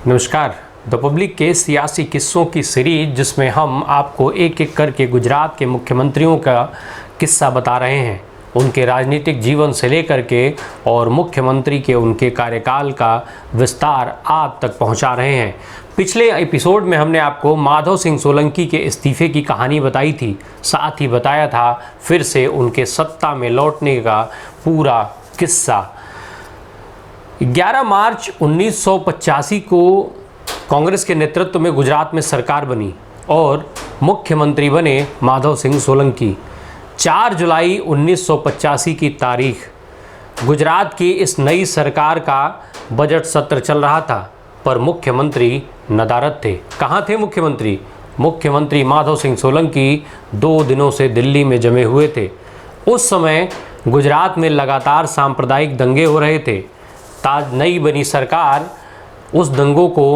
नमस्कार। The public के सियासी किस्सों की सीरीज जिसमें हम आपको एक एक करके गुजरात के मुख्यमंत्रियों का किस्सा बता रहे हैं, उनके राजनीतिक जीवन से लेकर के और मुख्यमंत्री के उनके कार्यकाल का विस्तार आप तक पहुंचा रहे हैं। पिछले एपिसोड में हमने आपको माधव सिंह सोलंकी के इस्तीफे की कहानी बताई थी, साथ ही बताया था फिर से उनके सत्ता में लौटने का पूरा किस्सा। 11 मार्च 1985 को कांग्रेस के नेतृत्व में गुजरात में सरकार बनी और मुख्यमंत्री बने माधव सिंह सोलंकी। 4 जुलाई 1985 की तारीख गुजरात की इस नई सरकार का बजट सत्र चल रहा था, पर मुख्यमंत्री नदारद थे। कहाँ थे मुख्यमंत्री? मुख्यमंत्री माधव सिंह सोलंकी 2 दिनों से दिल्ली में जमे हुए थे। उस समय गुजरात में लगातार सांप्रदायिक दंगे हो रहे थे। नई बनी सरकार उस दंगों को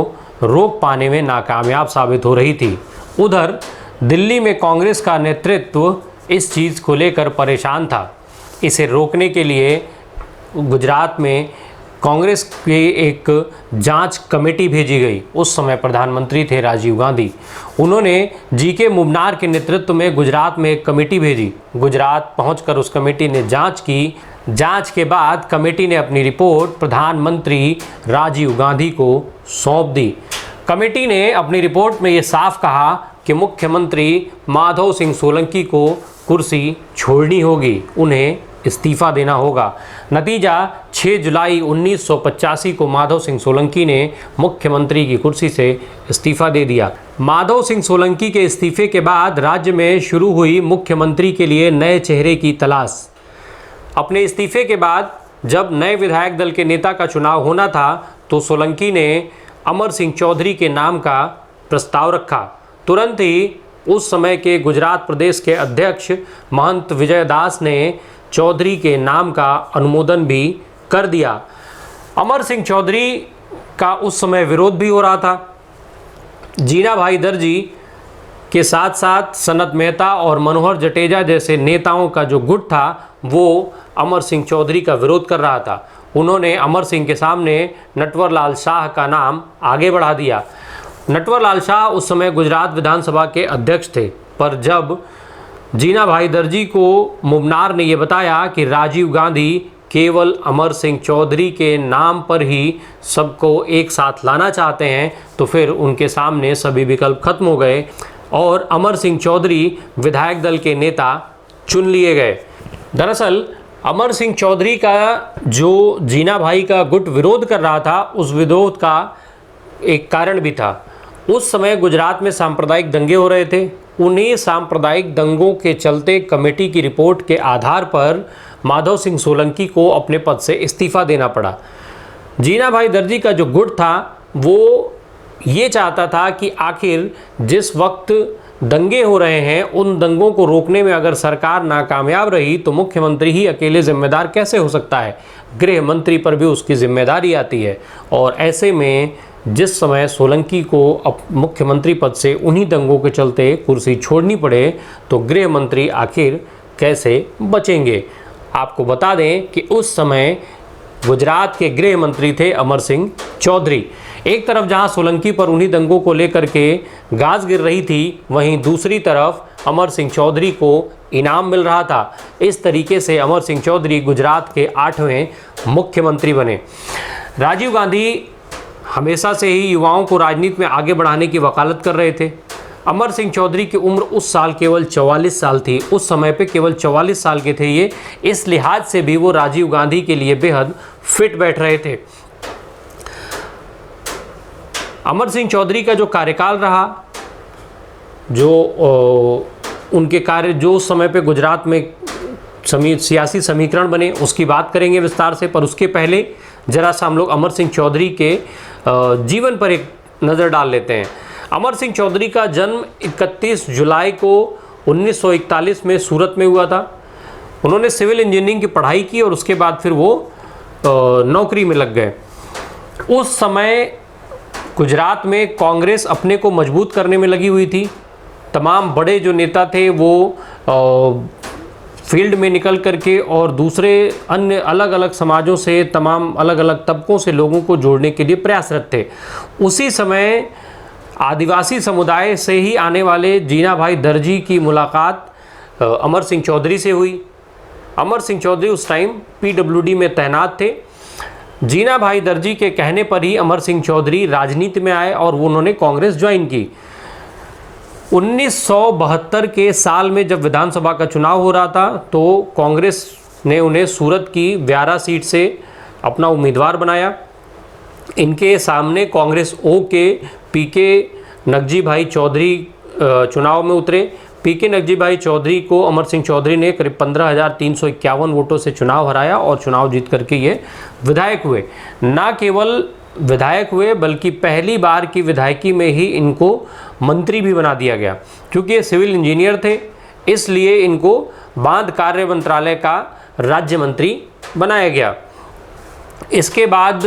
रोक पाने में नाकामयाब साबित हो रही थी। उधर दिल्ली में कांग्रेस का नेतृत्व इस चीज़ को लेकर परेशान था। इसे रोकने के लिए गुजरात में कांग्रेस की एक जांच कमेटी भेजी गई। उस समय प्रधानमंत्री थे राजीव गांधी। उन्होंने जीके मुमनार के नेतृत्व में गुजरात में एक कमेटी भेजी। गुजरात पहुंचकर उस कमेटी ने जांच की। जांच के बाद कमेटी ने अपनी रिपोर्ट प्रधानमंत्री राजीव गांधी को सौंप दी। कमेटी ने अपनी रिपोर्ट में ये साफ कहा कि मुख्यमंत्री माधव सिंह सोलंकी को कुर्सी छोड़नी होगी, उन्हें इस्तीफा देना होगा। नतीजा 6 जुलाई 1985 को माधव सिंह सोलंकी ने मुख्यमंत्री की कुर्सी से इस्तीफा दे दिया। माधव सिंह सोलंकी के इस्तीफे के बाद राज्य में शुरू हुई मुख्यमंत्री के लिए नए चेहरे की तलाश। अपने इस्तीफे के बाद जब नए विधायक दल के नेता का चुनाव होना था तो सोलंकी ने अमर सिंह चौधरी के नाम का प्रस्ताव रखा। तुरंत ही उस समय के गुजरात प्रदेश के अध्यक्ष महंत विजयदास ने चौधरी के नाम का अनुमोदन भी कर दिया। अमर सिंह चौधरी का उस समय विरोध भी हो रहा था। जीना भाई दर्जी के साथ साथ सनत मेहता और मनोहर जटेजा जैसे नेताओं का जो गुट था वो अमर सिंह चौधरी का विरोध कर रहा था। उन्होंने अमर सिंह के सामने नटवर लाल शाह का नाम आगे बढ़ा दिया। नटवर लाल शाह उस समय गुजरात विधानसभा के अध्यक्ष थे, पर जब जीना भाई दर्जी को मुमनार ने यह बताया कि राजीव गांधी केवल अमर सिंह चौधरी के नाम पर ही सबको एक साथ लाना चाहते हैं, तो फिर उनके सामने सभी विकल्प खत्म हो गए और अमर सिंह चौधरी विधायक दल के नेता चुन लिए गए। दरअसल अमर सिंह चौधरी का जो जीना भाई का गुट विरोध कर रहा था, उस विरोध का एक कारण भी था। उस समय गुजरात में सांप्रदायिक दंगे हो रहे थे। उन्हीं सांप्रदायिक दंगों के चलते कमेटी की रिपोर्ट के आधार पर माधव सिंह सोलंकी को अपने पद से इस्तीफा देना पड़ा। जीना भाई दर्जी का जो गुट था वो ये चाहता था कि आखिर जिस वक्त दंगे हो रहे हैं उन दंगों को रोकने में अगर सरकार नाकामयाब रही तो मुख्यमंत्री ही अकेले जिम्मेदार कैसे हो सकता है, गृह मंत्री पर भी उसकी जिम्मेदारी आती है। और ऐसे में जिस समय सोलंकी को मुख्यमंत्री पद से उन्हीं दंगों के चलते कुर्सी छोड़नी पड़े तो गृह मंत्री आखिर कैसे बचेंगे। आपको बता दें कि उस समय गुजरात के गृह मंत्री थे अमर सिंह चौधरी। एक तरफ जहां सोलंकी पर उन्हीं दंगों को लेकर के गाज गिर रही थी, वहीं दूसरी तरफ अमर सिंह चौधरी को इनाम मिल रहा था। इस तरीके से अमर सिंह चौधरी गुजरात के 8वें मुख्यमंत्री बने। राजीव गांधी हमेशा से ही युवाओं को राजनीति में आगे बढ़ाने की वकालत कर रहे थे। अमर सिंह चौधरी की उम्र उस साल केवल 44 साल थी। उस समय पे केवल 44 साल के थे ये, इस लिहाज से भी वो राजीव गांधी के लिए बेहद फिट बैठ रहे थे। अमर सिंह चौधरी का जो कार्यकाल रहा, जो उनके कार्य जो समय पे गुजरात में सियासी समीकरण बने उसकी बात करेंगे विस्तार से, पर उसके पहले जरा सा हम लोग अमर सिंह चौधरी के जीवन पर एक नज़र डाल लेते हैं। अमर सिंह चौधरी का जन्म 31 जुलाई को 1941 में सूरत में हुआ था। उन्होंने सिविल इंजीनियरिंग की पढ़ाई की और उसके बाद फिर वो नौकरी में लग गए। उस समय गुजरात में कांग्रेस अपने को मजबूत करने में लगी हुई थी। तमाम बड़े जो नेता थे वो फील्ड में निकल करके और दूसरे अन्य अलग अलग समाजों से, तमाम अलग अलग तबकों से लोगों को जोड़ने के लिए प्रयासरत थे। उसी समय आदिवासी समुदाय से ही आने वाले जीना भाई दर्जी की मुलाकात अमर सिंह चौधरी से हुई। अमर सिंह चौधरी उस टाइम PWD में तैनात थे। जीना भाई दर्जी के कहने पर ही अमर सिंह चौधरी राजनीति में आए और उन्होंने कांग्रेस ज्वाइन की। 1972 के साल में जब विधानसभा का चुनाव हो रहा था तो कांग्रेस ने उन्हें सूरत की व्यारा सीट से अपना उम्मीदवार बनाया। इनके सामने कांग्रेस ओ के PK नकजी भाई चौधरी चुनाव में उतरे। PK नकजी भाई चौधरी को अमर सिंह चौधरी ने करीब 15,351 वोटों से चुनाव हराया और चुनाव जीत करके ये विधायक हुए। ना केवल विधायक हुए बल्कि पहली बार की विधायकी में ही इनको मंत्री भी बना दिया गया। क्योंकि ये सिविल इंजीनियर थे इसलिए इनको बांध कार्य मंत्रालय का राज्य मंत्री बनाया गया। इसके बाद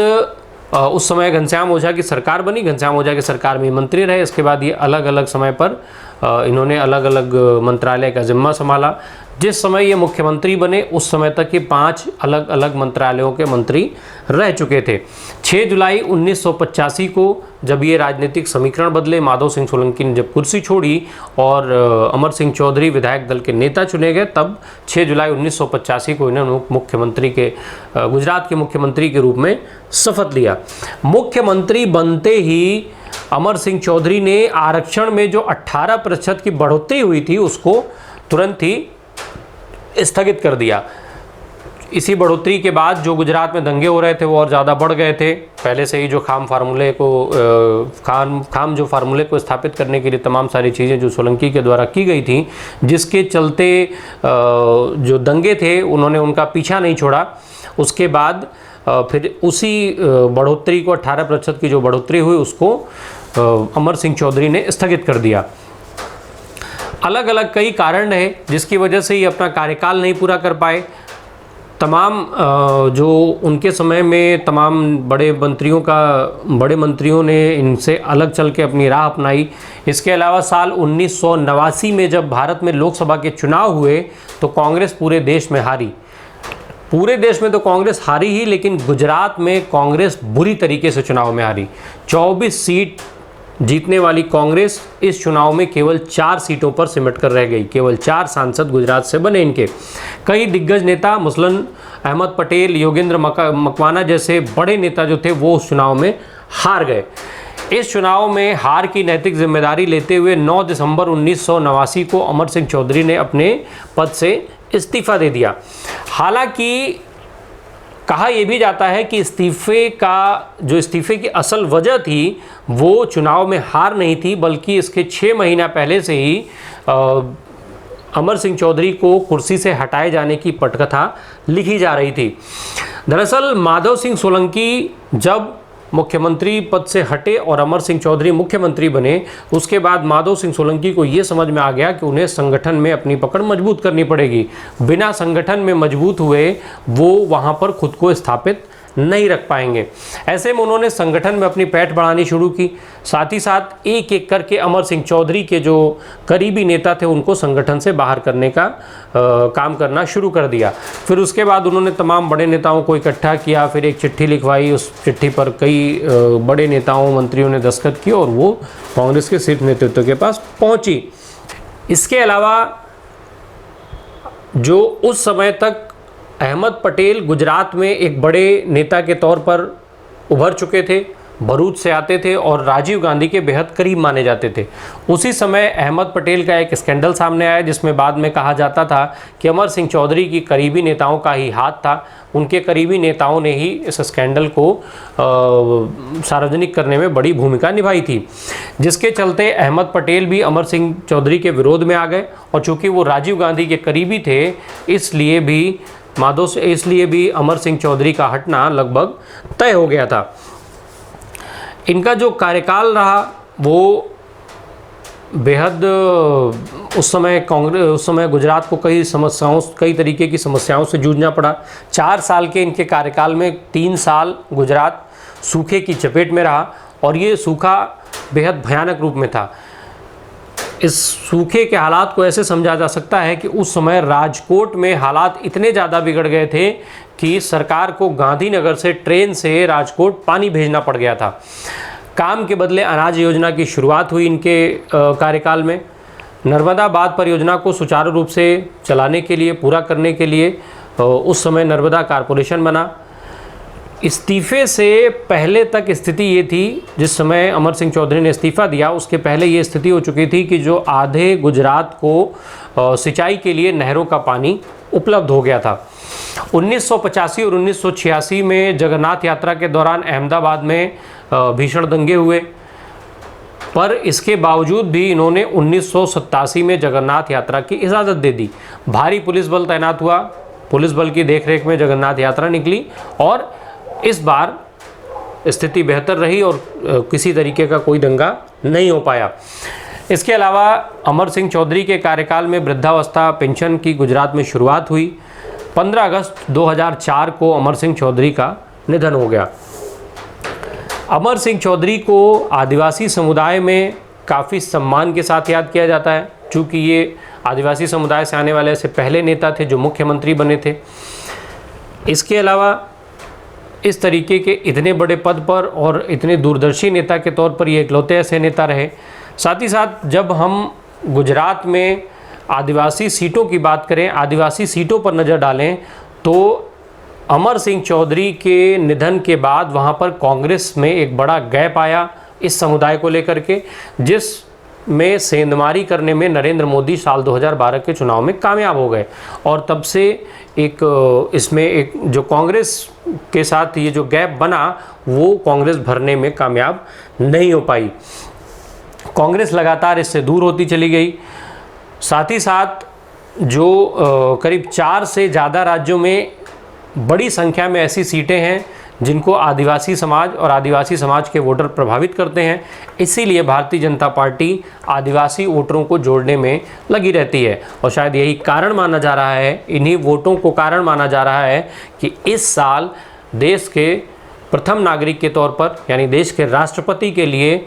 उस समय घनश्याम ओझा की सरकार बनी। घनश्याम ओझा की सरकार में मंत्री रहे। इसके बाद ये अलग अलग समय पर इन्होंने अलग अलग मंत्रालय का जिम्मा संभाला। जिस समय ये मुख्यमंत्री बने उस समय तक ये 5 अलग अलग मंत्रालयों के मंत्री रह चुके थे। 6 जुलाई 1985 को जब ये राजनीतिक समीकरण बदले, माधव सिंह सोलंकी ने जब कुर्सी छोड़ी और अमर सिंह चौधरी विधायक दल के नेता चुने गए, तब 6 जुलाई 1985 को इन्होंने मुख्यमंत्री के गुजरात के मुख्यमंत्री के रूप में शपथ लिया। मुख्यमंत्री बनते ही अमर सिंह चौधरी ने आरक्षण में जो 18% की बढ़ोतरी हुई थी उसको तुरंत ही स्थगित कर दिया। इसी बढ़ोतरी के बाद जो गुजरात में दंगे हो रहे थे वो और ज़्यादा बढ़ गए थे। पहले से ही जो खाम जो फार्मूले को स्थापित करने के लिए तमाम सारी चीज़ें जो सोलंकी के द्वारा की गई थी, जिसके चलते जो दंगे थे उन्होंने उनका पीछा नहीं छोड़ा। उसके बाद फिर उसी बढ़ोतरी को 18% की जो बढ़ोतरी हुई उसको अमर सिंह चौधरी ने स्थगित कर दिया। अलग अलग कई कारण रहे जिसकी वजह से ये अपना कार्यकाल नहीं पूरा कर पाए। तमाम जो उनके समय में तमाम बड़े मंत्रियों ने इनसे अलग चल के अपनी राह अपनाई। इसके अलावा साल 1989 में जब भारत में लोकसभा के चुनाव हुए तो कांग्रेस पूरे देश में हारी। पूरे देश में तो कांग्रेस हारी ही, लेकिन गुजरात में कांग्रेस बुरी तरीके से चुनाव में हारी। 24 सीट जीतने वाली कांग्रेस इस चुनाव में केवल 4 सीटों पर सिमट कर रह गई। केवल 4 सांसद गुजरात से बने इनके। कई दिग्गज नेता मुसलन अहमद पटेल, योगेंद्र मकवाना जैसे बड़े नेता जो थे वो उस चुनाव में हार गए। इस चुनाव में हार की नैतिक जिम्मेदारी लेते हुए 9 दिसंबर 1989 को अमर सिंह चौधरी ने अपने पद से इस्तीफा दे दिया। हालांकि कहा यह भी जाता है कि इस्तीफे की असल वजह थी वो चुनाव में हार नहीं थी, बल्कि इसके 6 महीना पहले से ही अमर सिंह चौधरी को कुर्सी से हटाए जाने की पटकथा लिखी जा रही थी। दरअसल माधव सिंह सोलंकी जब मुख्यमंत्री पद से हटे और अमर सिंह चौधरी मुख्यमंत्री बने, उसके बाद माधव सिंह सोलंकी को ये समझ में आ गया कि उन्हें संगठन में अपनी पकड़ मजबूत करनी पड़ेगी। बिना संगठन में मजबूत हुए वो वहाँ पर खुद को स्थापित नहीं रख पाएंगे। ऐसे में उन्होंने संगठन में अपनी पैठ बढ़ानी शुरू की। साथ ही साथ एक एक करके अमर सिंह चौधरी के जो करीबी नेता थे उनको संगठन से बाहर करने का काम करना शुरू कर दिया। फिर उसके बाद उन्होंने तमाम बड़े नेताओं को इकट्ठा किया, फिर एक चिट्ठी लिखवाई। उस चिट्ठी पर कई बड़े नेताओं मंत्रियों ने दस्तखत किए और वो कांग्रेस के शीर्ष नेतृत्व के पास पहुंची। इसके अलावा जो उस समय तक अहमद पटेल गुजरात में एक बड़े नेता के तौर पर उभर चुके थे, भरूच से आते थे और राजीव गांधी के बेहद करीब माने जाते थे, उसी समय अहमद पटेल का एक स्कैंडल सामने आया जिसमें बाद में कहा जाता था कि अमर सिंह चौधरी की करीबी नेताओं का ही हाथ था। उनके करीबी नेताओं ने ही इस स्कैंडल को सार्वजनिक करने में बड़ी भूमिका निभाई थी, जिसके चलते अहमद पटेल भी अमर सिंह चौधरी के विरोध में आ गए। और चूँकि वो राजीव गांधी के करीबी थे इसलिए भी अमर सिंह चौधरी का हटना लगभग तय हो गया था। इनका जो कार्यकाल रहा वो बेहद उस समय गुजरात को कई तरीके की समस्याओं से जूझना पड़ा। 4 साल के इनके कार्यकाल में 3 साल गुजरात सूखे की चपेट में रहा और ये सूखा बेहद भयानक रूप में था। इस सूखे के हालात को ऐसे समझा जा सकता है कि उस समय राजकोट में हालात इतने ज़्यादा बिगड़ गए थे कि सरकार को गांधीनगर से ट्रेन से राजकोट पानी भेजना पड़ गया था। काम के बदले अनाज योजना की शुरुआत हुई इनके कार्यकाल में। नर्मदा बांध परियोजना को सुचारू रूप से चलाने के लिए, पूरा करने के लिए उस समय नर्मदा कॉरपोरेशन बना। इस्तीफे से पहले तक स्थिति ये थी, जिस समय अमर सिंह चौधरी ने इस्तीफा दिया उसके पहले ये स्थिति हो चुकी थी कि जो आधे गुजरात को सिंचाई के लिए नहरों का पानी उपलब्ध हो गया था। 1985 और 1986 में जगन्नाथ यात्रा के दौरान अहमदाबाद में भीषण दंगे हुए, पर इसके बावजूद भी इन्होंने 1987 में जगन्नाथ यात्रा की इजाज़त दे दी। भारी पुलिस बल तैनात हुआ, पुलिस बल की देखरेख में जगन्नाथ यात्रा निकली और इस बार स्थिति बेहतर रही और किसी तरीके का कोई दंगा नहीं हो पाया। इसके अलावा अमर सिंह चौधरी के कार्यकाल में वृद्धावस्था पेंशन की गुजरात में शुरुआत हुई। 15 अगस्त 2004 को अमर सिंह चौधरी का निधन हो गया। अमर सिंह चौधरी को आदिवासी समुदाय में काफ़ी सम्मान के साथ याद किया जाता है, चूँकि ये आदिवासी समुदाय से आने वाले ऐसे पहले नेता थे जो मुख्यमंत्री बने थे। इसके अलावा इस तरीके के इतने बड़े पद पर और इतने दूरदर्शी नेता के तौर पर ये इकलौते ऐसे नेता रहे। साथ ही साथ जब हम गुजरात में आदिवासी सीटों की बात करें, आदिवासी सीटों पर नज़र डालें, तो अमर सिंह चौधरी के निधन के बाद वहाँ पर कांग्रेस में एक बड़ा गैप आया इस समुदाय को लेकर के, जिसमें सेंधमारी करने में नरेंद्र मोदी साल 2012 के चुनाव में कामयाब हो गए और तब से इसमें एक जो कांग्रेस के साथ ये जो गैप बना वो कांग्रेस भरने में कामयाब नहीं हो पाई। कांग्रेस लगातार इससे दूर होती चली गई। साथ ही साथ जो करीब 4 से ज़्यादा राज्यों में बड़ी संख्या में ऐसी सीटें हैं जिनको आदिवासी समाज और आदिवासी समाज के वोटर प्रभावित करते हैं, इसीलिए भारतीय जनता पार्टी आदिवासी वोटरों को जोड़ने में लगी रहती है और शायद यही कारण माना जा रहा है, इन्हीं वोटों को कारण माना जा रहा है कि इस साल देश के प्रथम नागरिक के तौर पर यानी देश के राष्ट्रपति के लिए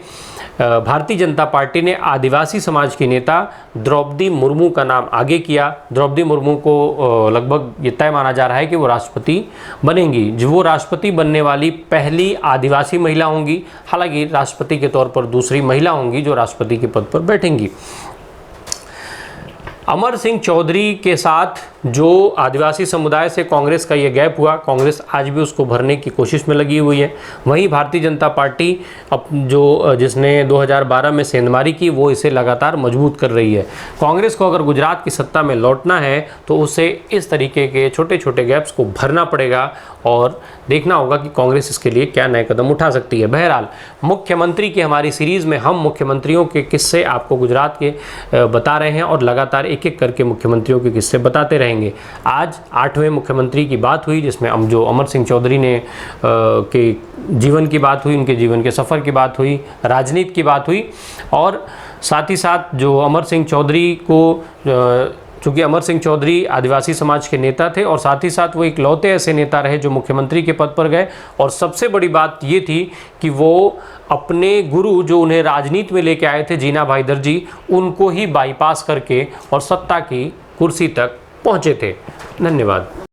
भारतीय जनता पार्टी ने आदिवासी समाज की नेता द्रौपदी मुर्मू का नाम आगे किया। द्रौपदी मुर्मू को लगभग ये तय माना जा रहा है कि वो राष्ट्रपति बनेंगी, जो वो राष्ट्रपति बनने वाली पहली आदिवासी महिला होंगी। हालांकि राष्ट्रपति के तौर पर दूसरी महिला होंगी जो राष्ट्रपति के पद पर बैठेंगी। अमर सिंह चौधरी के साथ जो आदिवासी समुदाय से कांग्रेस का ये गैप हुआ, कांग्रेस आज भी उसको भरने की कोशिश में लगी हुई है। वहीं भारतीय जनता पार्टी जिसने 2012 में सेंधमारी की, वो इसे लगातार मजबूत कर रही है। कांग्रेस को अगर गुजरात की सत्ता में लौटना है तो उसे इस तरीके के छोटे छोटे गैप्स को भरना पड़ेगा और देखना होगा कि कांग्रेस इसके लिए क्या नए कदम उठा सकती है। बहरहाल, मुख्यमंत्री की हमारी सीरीज़ में हम मुख्यमंत्रियों के किस्से आपको गुजरात के बता रहे हैं और लगातार एक एक करके मुख्यमंत्रियों के किस्से बताते रहेंगे। आज 8वें मुख्यमंत्री की बात हुई, जिसमें जो अमर सिंह चौधरी ने के जीवन की बात हुई, उनके जीवन के सफ़र की बात हुई, राजनीति की बात हुई और साथ ही साथ जो अमर सिंह चौधरी को चूँकि अमर सिंह चौधरी आदिवासी समाज के नेता थे और साथ ही साथ वो इकलौते ऐसे नेता रहे जो मुख्यमंत्री के पद पर गए और सबसे बड़ी बात ये थी कि वो अपने गुरु जो उन्हें राजनीति में लेके आए थे, जीना भाई दर्जी, उनको ही बाईपास करके और सत्ता की कुर्सी तक पहुँचे थे। धन्यवाद।